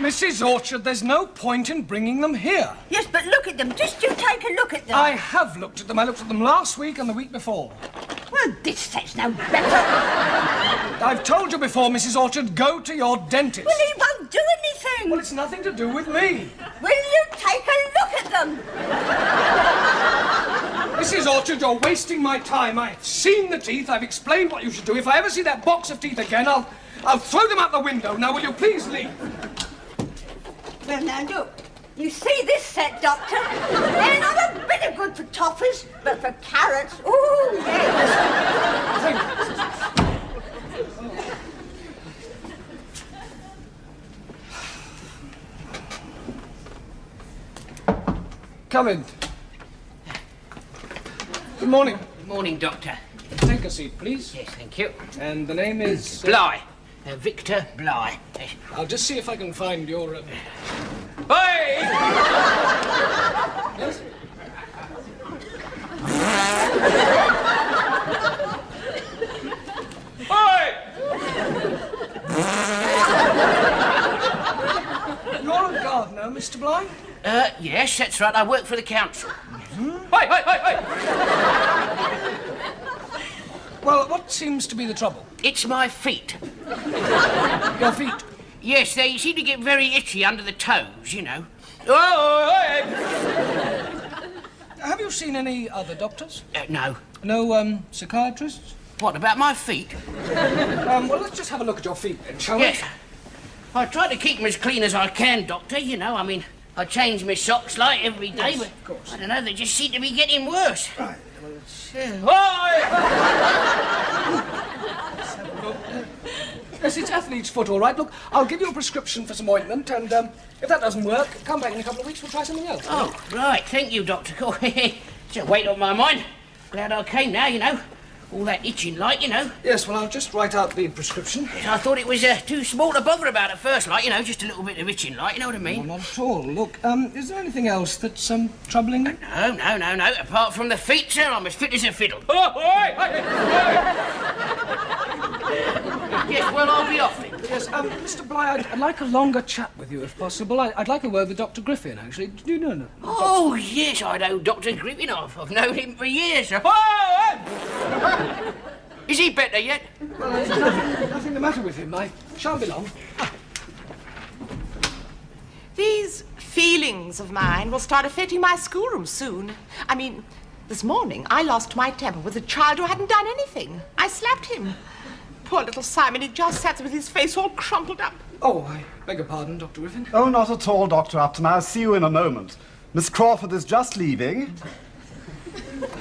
Mrs. Orchard, there's no point in bringing them here. Yes, but look at them. Just you take a look at them. I have looked at them. I looked at them last week and the week before. Well, this set's no better. I've told you before, Mrs. Orchard, go to your dentist. Well, he won't do anything. Well, it's nothing to do with me. Will you take a look at them? Mrs. Orchard, you're wasting my time. I've seen the teeth. I've explained what you should do. If I ever see that box of teeth again, I'll throw them out the window. Now, will you please leave? Well, now, look. You see this set, Doctor? They're not a bit of good for toffees, but for carrots, ooh, yes. Come in. Good morning. Good morning, Doctor. Take a seat, please. Yes, thank you. And the name is... Bligh. Victor Bligh. I'll just see if I can find your... Hey! Yes? Hey! You're a gardener, Mr. Bligh? Yes, that's right. I work for the council. Hey! Well, what seems to be the trouble? It's my feet. Your feet? Yes, they seem to get very itchy under the toes, you know. Oh, hey! Have you seen any other doctors? No. No, psychiatrists? What, about my feet? Well, let's just have a look at your feet then, shall we? Yes. I try to keep them as clean as I can, Doctor, you know. I mean, I change my socks like every day, Yes, but of course. I don't know, they just seem to be getting worse. Right. Well, let's... Yes, it's athlete's foot, all right. Look, I'll give you a prescription for some ointment, and if that doesn't work, come back in a couple of weeks, we'll try something else. Oh, right. Thank you, Dr. Cool. It's a weight on my mind. Glad I came now, you know. All that itching like, you know. Yes, well, I'll just write out the prescription. I thought it was too small to bother about at first, like, you know, just a little bit of itching like, you know what I mean? Well, not at all. Look, is there anything else that's troubling you? No. Apart from the feet, sir, I'm as fit as a fiddle. Yes, well, I'll be off then. Yes, Mr. Bligh, I'd like a longer chat with you, if possible. I'd like a word with Dr. Griffin, actually. Do you know him? Oh, yes, I know Dr. Griffin. I've known him for years. Is he better yet? Well, there's nothing the matter with him. I shan't be long. These feelings of mine will start affecting my schoolroom soon. I mean, this morning I lost my temper with a child who hadn't done anything. I slapped him. Poor little Simon, he just sat with his face all crumpled up. Oh, I beg your pardon, Dr. Griffin. Oh, not at all, Dr. Upton. I'll see you in a moment. Miss Crawford is just leaving.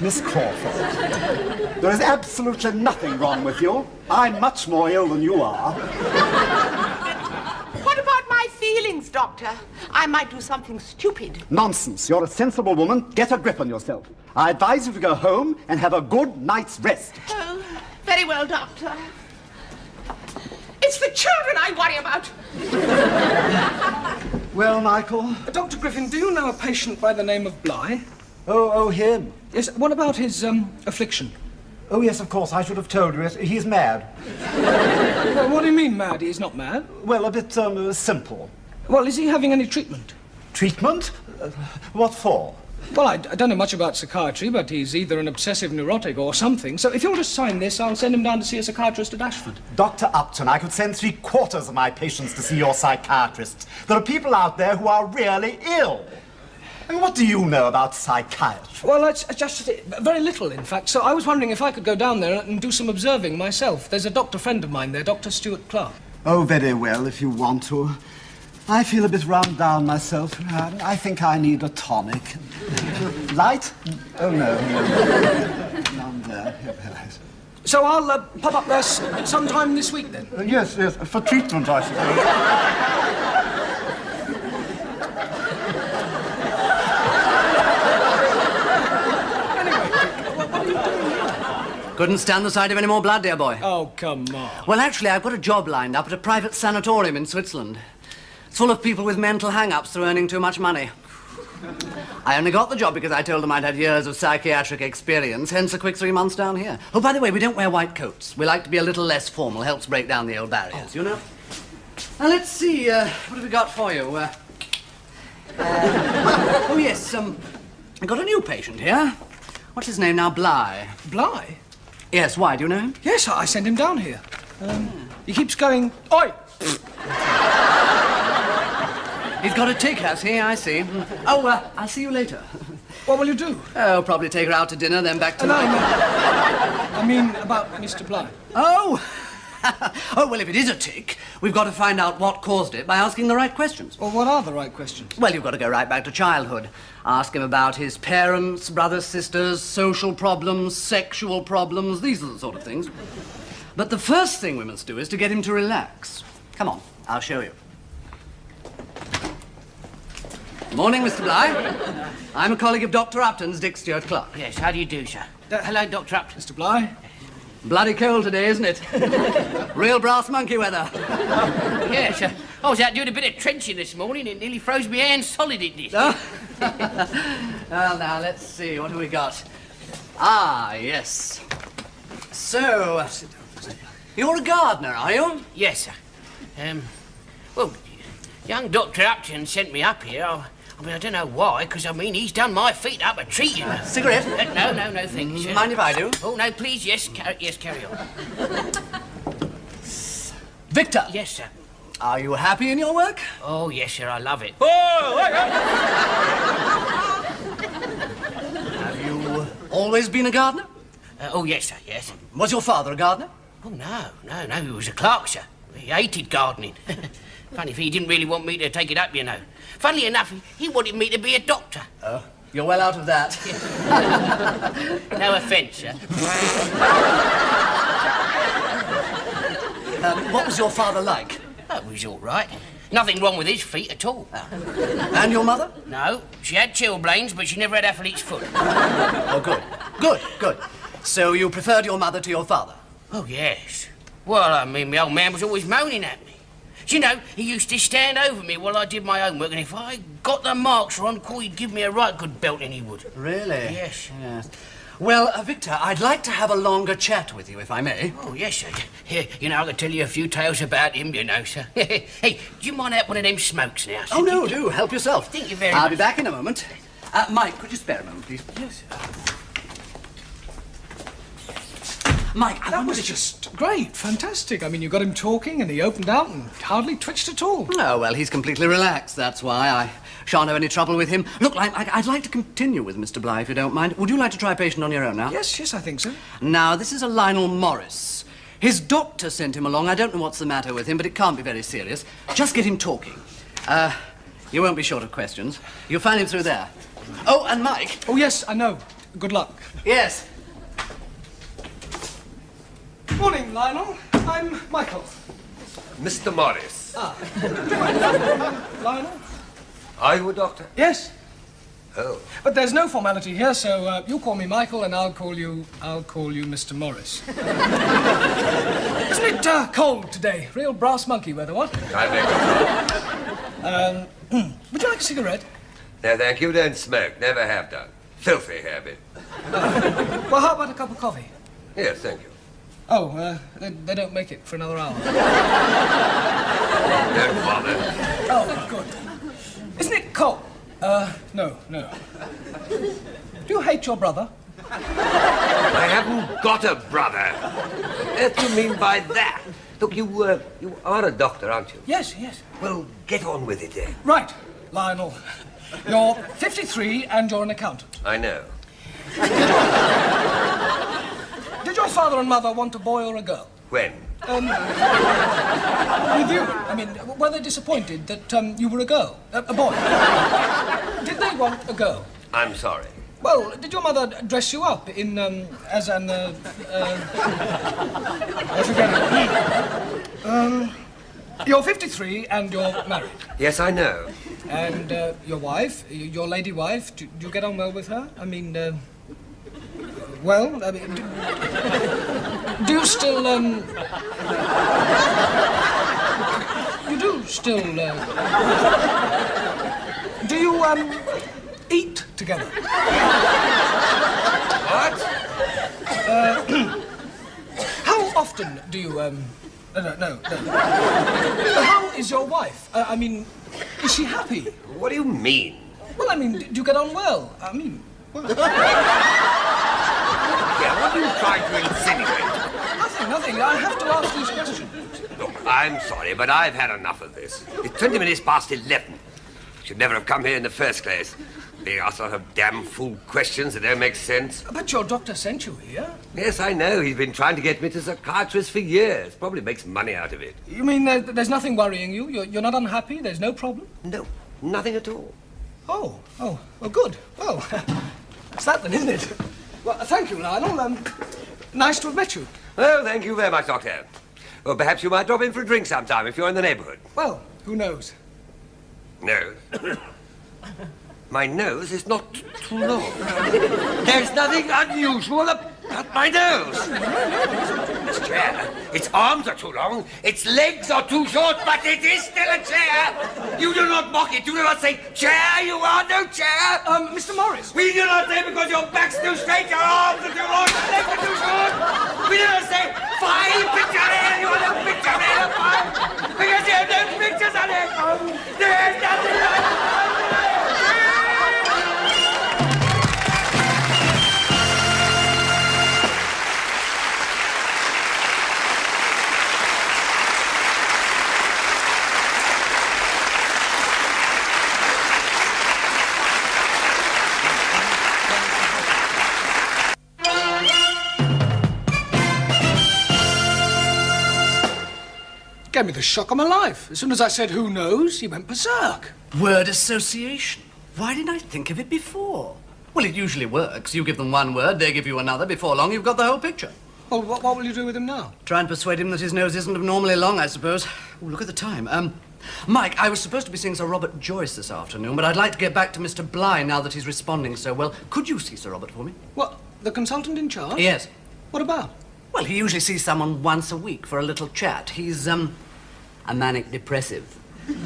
Miss Crawford, there is absolutely nothing wrong with you. I'm much more ill than you are. What about my feelings, Doctor? I might do something stupid. Nonsense. You're a sensible woman. Get a grip on yourself. I advise you to go home and have a good night's rest. Oh, very well, Doctor. It's the children I worry about. Well, Michael? Dr. Griffin, do you know a patient by the name of Bligh? Oh, him. Yes, what about his, affliction? Oh, yes, of course. I should have told you. He's mad. Well, what do you mean, mad? He's not mad. Well, a bit, simple. Well, is he having any treatment? Treatment? What for? Well, I don't know much about psychiatry, but he's either an obsessive neurotic or something. So if you'll just sign this, I'll send him down to see a psychiatrist at Ashford. Dr. Upton, I could send 3/4 of my patients to see your psychiatrist. There are people out there who are really ill. I mean, what do you know about psychiatry? Well, it's just very little, in fact. So I was wondering if I could go down there and do some observing myself. There's a doctor friend of mine there, Dr. Stuart Clark. Oh, very well, if you want to. I feel a bit run down myself. I think I need a tonic. Light? Oh, no. Down there. So I'll pop up there sometime this week, then? Yes, for treatment, I suppose. Couldn't stand the sight of any more blood, dear boy. Oh, come on. Well, actually, I've got a job lined up at a private sanatorium in Switzerland. It's full of people with mental hang-ups through earning too much money. I only got the job because I told them I'd had years of psychiatric experience, hence a quick 3 months down here. Oh, by the way, we don't wear white coats. We like to be a little less formal, helps break down the old barriers, you know? Let's see, what have we got for you? Oh, yes, I've got a new patient here. What's his name now? Bligh. Bligh? Yes, why? Do you know him? Yes, I sent him down here. He keeps going, oi! He's got a tick, has he? I see. Oh, I'll see you later. What will you do? Oh, probably take her out to dinner, then back to... No, I mean about Mr. Bligh. Oh! Oh, well, if it is a tick, we've got to find out what caused it by asking the right questions. Well, what are the right questions? Well, you've got to go right back to childhood. Ask him about his parents, brothers, sisters, social problems, sexual problems, these are the sort of things. But the first thing we must do is to get him to relax. Come on, I'll show you. Morning, Mr. Bligh. I'm a colleague of Dr. Upton's, Dick Stewart Clark. Yes, how do you do, sir? Hello, Dr. Upton. Mr. Bligh? Bloody cold today, isn't it? Real brass monkey weather. Yes, sir. I was out doing a bit of trenching this morning. It nearly froze my hands solid, it did. Oh. Well, now, let's see. What have we got? Ah, yes. So, you're a gardener, are you? Yes, sir. Well, young Dr. Upton sent me up here. I mean, I don't know why, because, I mean, he's done my feet up a treat, you know. Cigarette? No, thank you, sir. Mind if I do? Oh, no, please, yes, carry on. Victor. Yes, sir. Are you happy in your work? Oh, yes, sir, I love it. Have you always been a gardener? Oh, yes, sir, yes. Was your father a gardener? Oh, no, he was a clerk, sir. He hated gardening. Funny if he didn't really want me to take it up, you know. Funnily enough, he wanted me to be a doctor. Oh, you're well out of that. No offence, sir. What was your father like? Oh, he was all right. Nothing wrong with his feet at all. And your mother? No, she had chilblains, but she never had athlete's foot. Oh, good. So you preferred your mother to your father? Oh, yes. Well, I mean, my old man was always moaning at me. Do you know, he used to stand over me while I did my homework, and if I got the marks wrong, he'd give me a right good belting, he would. Really? Yes. Well, Victor, I'd like to have a longer chat with you, if I may. Oh, yes, sir. Here, you know, I could tell you a few tales about him, you know, sir. Hey, do you mind out one of them smokes now, sir? Oh, no, do. Help yourself. Thank you very much. I'll be back in a moment. Mike, could you spare a moment, please? Yes, sir. Mike, That was just great, fantastic. I mean, you got him talking and he opened out and hardly twitched at all. Oh, well, he's completely relaxed, that's why. I shan't have any trouble with him. Look, I'd like to continue with Mr. Bligh, if you don't mind. Would you like to try a patient on your own now? Yes, I think so. Now, this is a Lionel Morris. His doctor sent him along. I don't know what's the matter with him, but it can't be very serious. Just get him talking. You won't be short of questions. You'll find him through there. Oh, and Mike. Oh, yes, I know. Good luck. Yes. Morning, Lionel. I'm Michael. Mr. Morris. Lionel? Are you a doctor? Yes. Oh. But there's no formality here, so you call me Michael and I'll call you Mr. Morris. Isn't it cold today? Real brass monkey weather, what? I beg Would you like a cigarette? No, thank you. Don't smoke. Never have done. Filthy habit. Well, how about a cup of coffee? Yes, thank you. Oh, they don't make it for another hour. Don't bother. Oh, good. Isn't it cold? No. Do you hate your brother? I haven't got a brother. What do you mean by that? Look, you are a doctor, aren't you? Yes. Well, get on with it then. Right, Lionel. You're 53 and you're an accountant. I know. Did your father and mother want a boy or a girl? When? With you. I mean, were they disappointed that you were a girl? A boy? Did they want a girl? I'm sorry. Well, did your mother dress you up in, as an, I forget it. You're 53 and you're married. Yes, I know. And, your wife, your lady wife, do you get on well with her? I mean, well, I mean, do you still, you do still, do you, eat together? What? How often do you, No. How is your wife? I mean, is she happy? What do you mean? Well, I mean, do you get on well? I mean, well... Yeah, what are you trying to insinuate? Nothing. I have to ask these questions. Look, I'm sorry, but I've had enough of this. It's 20 minutes past 11. Should never have come here in the first place. Being asked sort of damn fool questions that don't make sense. But your doctor sent you here. Yes, I know. He's been trying to get me to psychiatrist for years. Probably makes money out of it. You mean there's nothing worrying you? You're not unhappy? There's no problem? No, nothing at all. Oh, well, good. Well, that's that then, isn't it? Well, thank you, Lionel. Nice to have met you. Oh, thank you very much, Doctor. Well, perhaps you might drop in for a drink sometime if you're in the neighborhood. Well, who knows? No. My nose is not too long. There's nothing unusual about my nose. Its chair, its arms are too long, its legs are too short, but it is still a chair. You do not mock it. You do not say, chair, you are no chair. Mr. Morris. We do not say because your back's too straight, your arms are too long, your legs are too short. We do not say, fine picture here, you are no picture here, fine. Because you have no pictures on it. There is nothing like it. Gave me the shock of my life. As soon as I said, who knows, he went berserk. Word association. Why didn't I think of it before? Well, it usually works. You give them one word, they give you another. Before long, you've got the whole picture. Well, what will you do with him now? Try and persuade him that his nose isn't abnormally long, I suppose. Oh, look at the time. Mike, I was supposed to be seeing Sir Robert Joyce this afternoon, but I'd like to get back to Mr. Bligh now that he's responding so well. Could you see Sir Robert for me? What, the consultant in charge? Yes. What about? Well, he usually sees someone once a week for a little chat. He's, a manic depressive.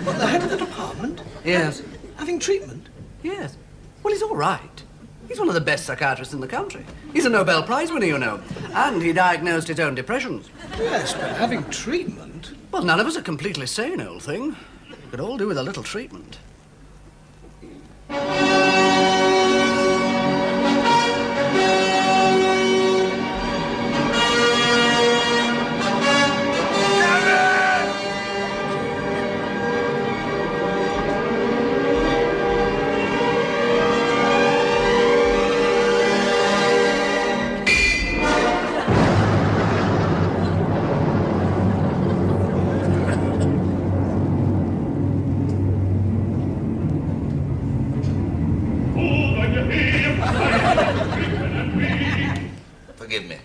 What, the head of the department? Yes. Having treatment? Yes. Well, he's all right. He's one of the best psychiatrists in the country. He's a Nobel Prize winner, you know. And he diagnosed his own depressions. Yes, but having treatment? Well, none of us are completely sane, old thing. We could all do with a little treatment. Forgive me.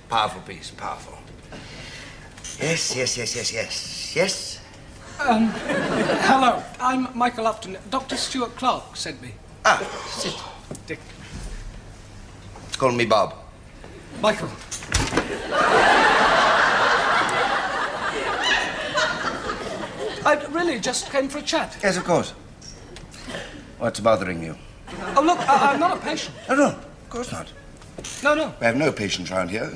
Powerful piece, powerful. Yes. Hello, I'm Michael Upton. Dr. Stuart Clark sent me. Ah, sit. Dick. Call me Bob. Michael. I really just came for a chat. Yes, of course. What's bothering you? Oh, look, I'm not a patient. No, of course not. No. We have no patients around here.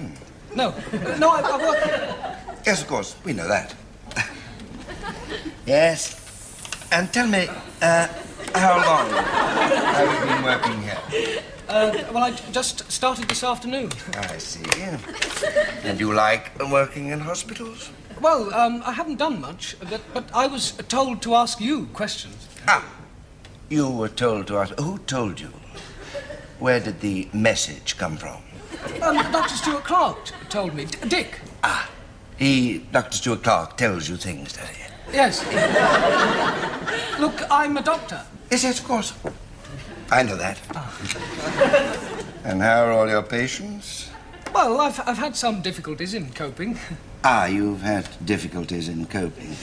No, I work here. Yes, of course, we know that. Yes. And tell me, how long have you been working here? Well, I just started this afternoon. I see. And you like working in hospitals? Well, I haven't done much, but I was told to ask you questions. Ah, you were told to ask. Who told you? Where did the message come from? Dr. Stuart Clark told me. Dick. Ah, Dr. Stuart Clark tells you things, does he? Yes. Look, I'm a doctor. Yes, of course. I know that. And how are all your patients? Well, I've had some difficulties in coping. Ah, you've had difficulties in coping.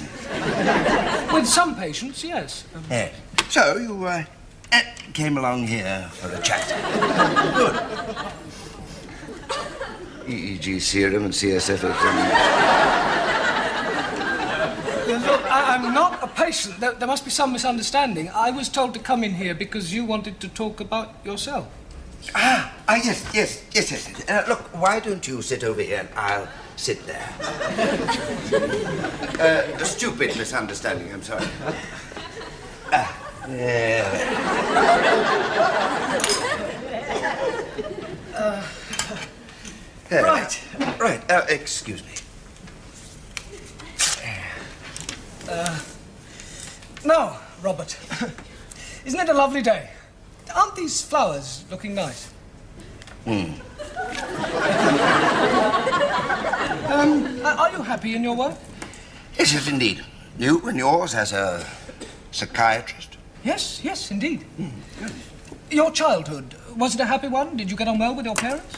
With some patients, yes. Yes. So you came along here for a chat. Good. EEG serum and CSF examination. Look, I'm not a patient. There must be some misunderstanding. I was told to come in here because you wanted to talk about yourself. Ah, Yes. Look, why don't you sit over here and I'll sit there. A stupid misunderstanding, I'm sorry. Right. Excuse me. Now, Robert, isn't it a lovely day? Aren't these flowers looking nice? Are you happy in your work? Yes, indeed. You and yours as a psychiatrist? Yes, indeed. Your childhood, was it a happy one? Did you get on well with your parents?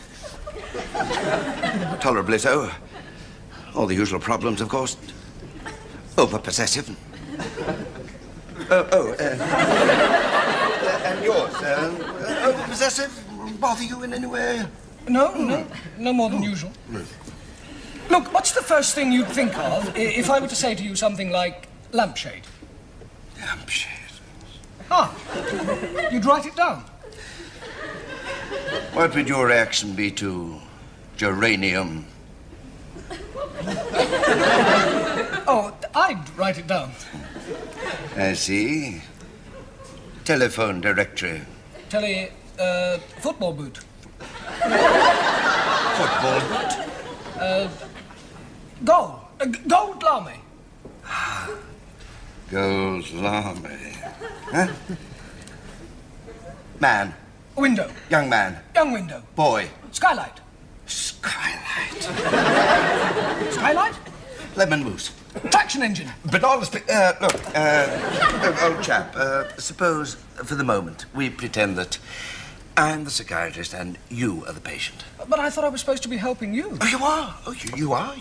Tolerably so. All the usual problems, of course. Over-possessive. And yours? Over-possessive? Bother you in any way? No more than usual. Look, what's the first thing you'd think of if I were to say to you something like lampshade? Lampshade? Ah, you'd write it down. What would your reaction be to geranium? Oh, I'd write it down. I see. Telephone directory. Football boot. Football boot? Goal. Gold lame. Gold lame. Huh? Man. Window. Young man. Young window. Boy. Skylight. Skylight. Skylight? Lemon mousse. Traction engine. But honestly, look, old chap, suppose, for the moment, we pretend that I'm the psychiatrist and you are the patient. But I thought I was supposed to be helping you. Oh, you are? Oh, you are?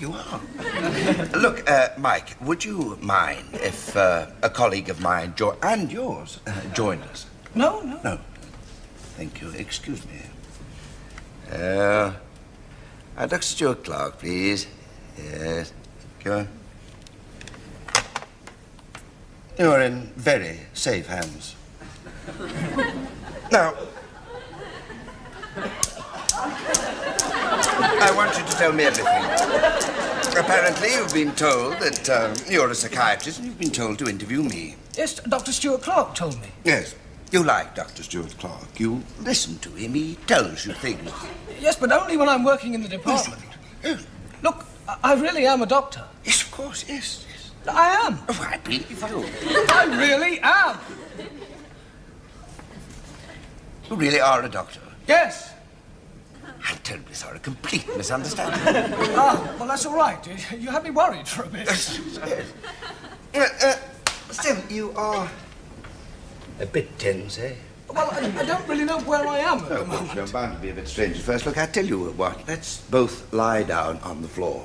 Look, Mike, would you mind if a colleague of mine, and yours, joined us? No. No. Thank you. Excuse me. Dr. Stuart Clark, please. Yes. Go on. You're in very safe hands. Now, I want you to tell me everything. Apparently, you've been told that you're a psychiatrist and you've been told to interview me. Yes, Dr. Stuart Clark told me. Yes. You like Dr. Stuart Clark. You listen to him. He tells you things. Yes, but only when I'm working in the department. Yes. Look, I really am a doctor. Yes, of course, yes. I am. Oh, I believe you. I really am. You really are a doctor. Yes. I'm terribly sorry. Complete misunderstanding. Well, that's all right. You had me worried for a bit. Yes. Still, you are a bit tense, eh? Well, I don't really know where I am at the moment. You're bound to be a bit strange at first. Look, I tell you what. Let's both lie down on the floor.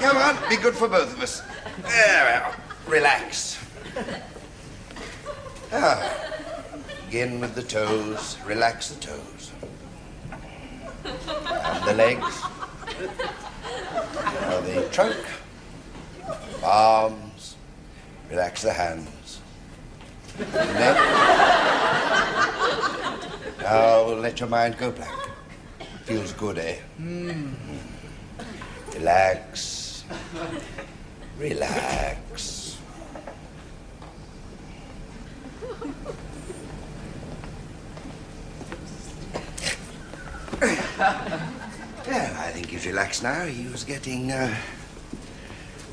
Come on, be good for both of us. There we are. Relax. Begin with the toes. Relax the toes. And the legs. Now the trunk. Arms. Relax the hands. Neck. Now let your mind go blank. Feels good, eh? Relax. Relax. Yeah, I think he's relaxed now. He was getting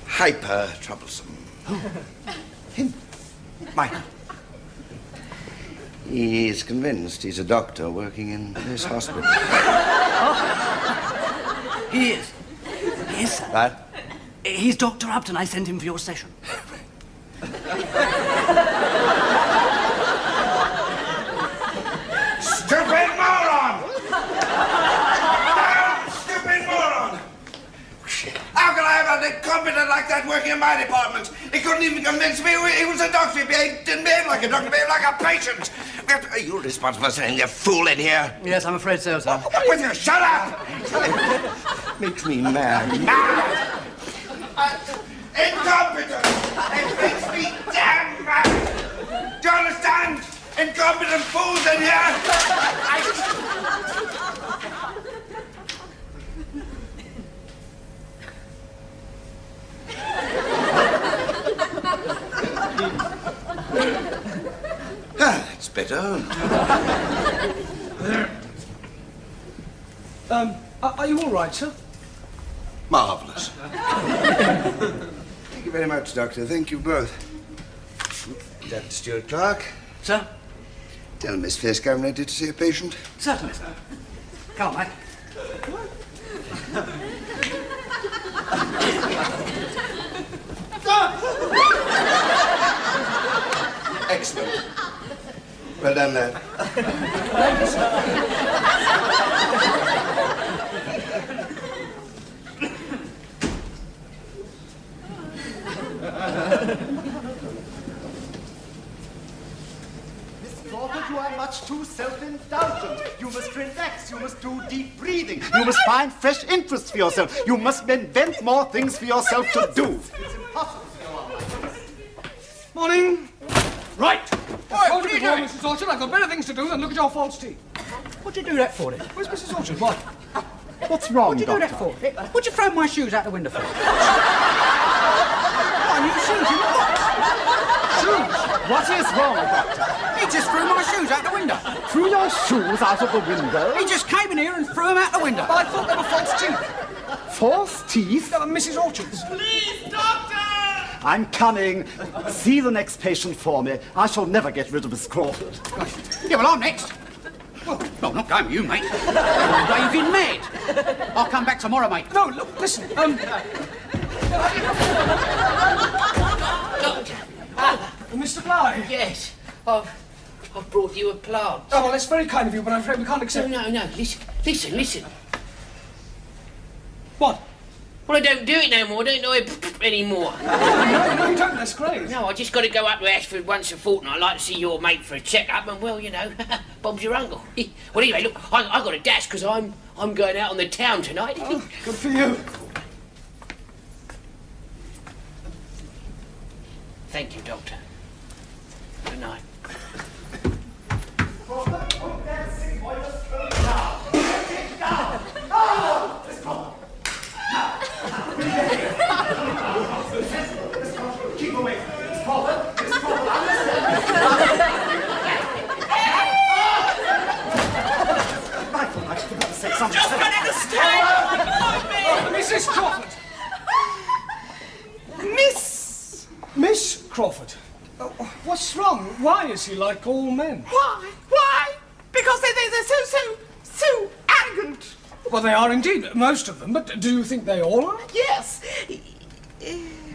hyper troublesome. Him? Michael. He's convinced he's a doctor working in this hospital. He is. Yes, sir. What? He's Dr. Upton. I sent him for your session. Stupid moron! Stupid moron! How can I have an incompetent like that working in my department? He couldn't even convince me he was a doctor. He didn't behave like a doctor, he behaved like a patient. Are you responsible for sending a fool in here? Yes, I'm afraid so, sir. Will you shut up? Makes me mad. Mad! Incompetent! It makes me damn mad! Do you understand? incompetent fools in here! That's better. Are you all right, sir? Marvellous. Thank you very much, Doctor. Thank you both. Dr. Stuart Clark. Sir? Tell Miss Fisk I'm ready to see a patient. Certainly, sir. Come on, Mike. Excellent. Well done, lad. You are much too self-indulgent. You must relax. You must do deep breathing. You must find fresh interests for yourself. You must invent more things for yourself to do. It's impossible. Morning. Right. What are you doing? Mrs. Orchard, I've got better things to do than look at your false teeth. What'd you do that for, then? Where's Mrs. Orchard? What? What's wrong, What'd you do Doctor? that for? What'd you throw my shoes out the window for? What, new shoes? You what? Shoes? What is wrong, Doctor? He just threw my shoes out the window. Threw your shoes out of the window? He just came in here and threw them out the window. I thought they were false teeth. False teeth? They were Mrs. Orchard's. Please, doctor! I'm coming. See the next patient for me. I shall never get rid of Miss Crawford. Yeah, well, I'm next. Well, not going with you, mate. You're raving mad. I'll come back tomorrow, mate. No, look, listen. Doctor. Mr. Bly. Yes. I've brought you a plant. Oh, well, that's very kind of you, but I'm afraid we can't accept No. Listen. What? Well, I don't do it no more. I don't know it anymore. No, you don't. That's great. No, I just got to go up to Ashford once a fortnight. I like to see your mate for a check-up, and, well, you know, Bob's your uncle. Well, anyway, look, I got a dash because I'm going out on the town tonight. Oh, good for you. Thank you, Doctor. Good night. Keep away. Miss Crawford. Miss Crawford, Michael, I forgot to say something. Just don't understand. Mrs. Crawford. Miss Crawford. What's wrong? Why is he like all men? Why? Because they're so arrogant. Well, they are indeed, most of them, but do you think they all are? Yes.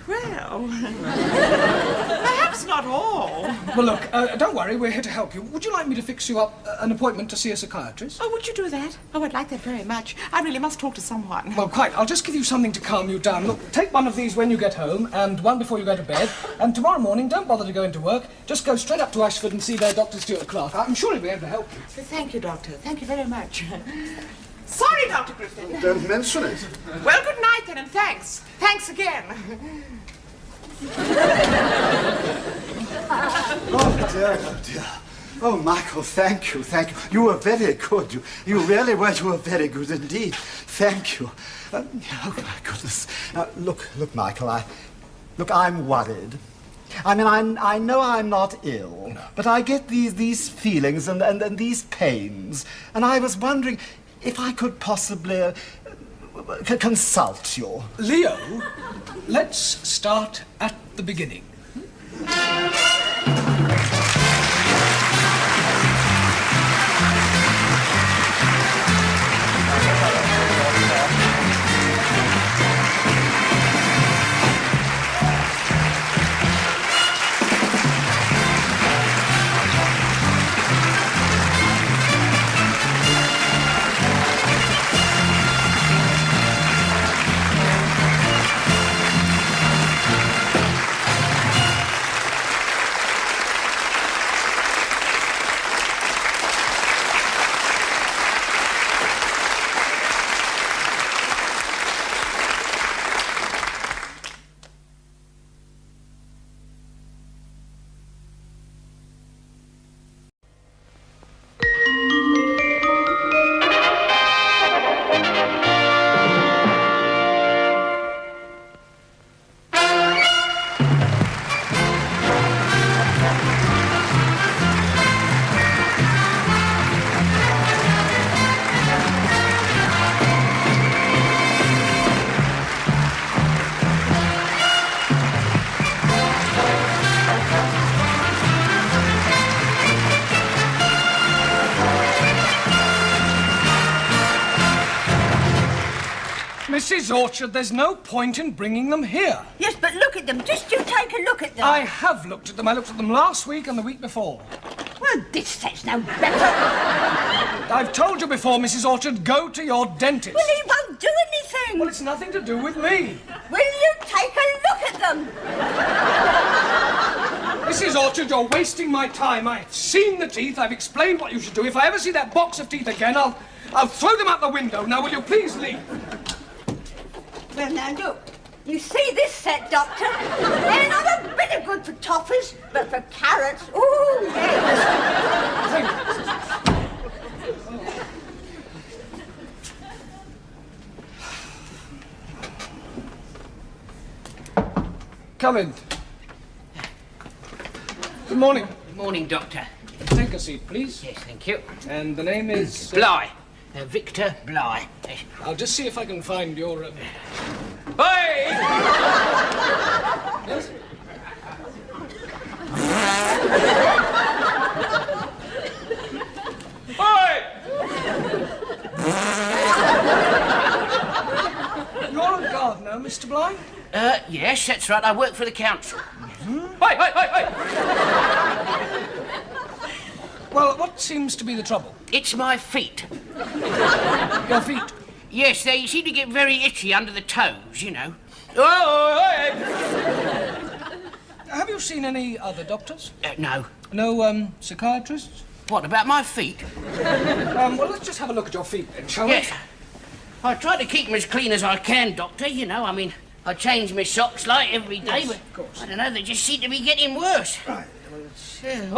Well, perhaps not all. Well, look, don't worry, we're here to help you. Would you like me to fix you up an appointment to see a psychiatrist? Oh, would you do that? Oh, I'd like that very much. I really must talk to someone. Well, quite. I'll just give you something to calm you down. Look, take one of these when you get home, and one before you go to bed. And tomorrow morning, don't bother to go into work. Just go straight up to Ashford and see their Dr. Stuart Clark. I'm sure he'll be able to help you. Thank you, Doctor. Thank you very much. Sorry, Dr. Griffin. Don't mention it. Well, good night then, and thanks. Thanks again. Oh, dear. Oh, Michael, thank you. You were very good. You really were. You were very good indeed. Thank you. Oh, my goodness. Look, Michael, I'm worried. I mean, I know I'm not ill, but I get these feelings and these pains, and I was wondering if I could possibly consult you. Leo, let's start at the beginning. Mrs. Orchard, there's no point in bringing them here. Yes, but look at them. Just you take a look at them. I have looked at them. I looked at them last week and the week before. Well, this set's no better. I've told you before, Mrs. Orchard, go to your dentist. Well, he won't do anything. Well, it's nothing to do with me. Will you take a look at them? Mrs. Orchard, you're wasting my time. I've seen the teeth. I've explained what you should do. If I ever see that box of teeth again, I'll throw them out the window. Now, will you please leave? Well, now, look. You see this set, Doctor? They're not a bit of good for toffees, but for carrots, ooh, yes. Come in. Good morning. Good morning, Doctor. Take a seat, please. Yes, thank you. And the name is... Bligh. Victor Bligh. Yes. I'll just see if I can find your... Hey! Yes? Hey! You're a gardener, Mr. Bligh? Yes, that's right. I work for the council. Hey! Well, what seems to be the trouble? It's my feet. Your feet? Yes, they seem to get very itchy under the toes, you know. Oh, hey! Have you seen any other doctors? No. No, psychiatrists? What, about my feet? Well, let's just have a look at your feet then, shall we? Yes. I try to keep them as clean as I can, Doctor, you know. I mean, I change my socks like every day, Yes, but of course. I don't know, they just seem to be getting worse. Right. Oh!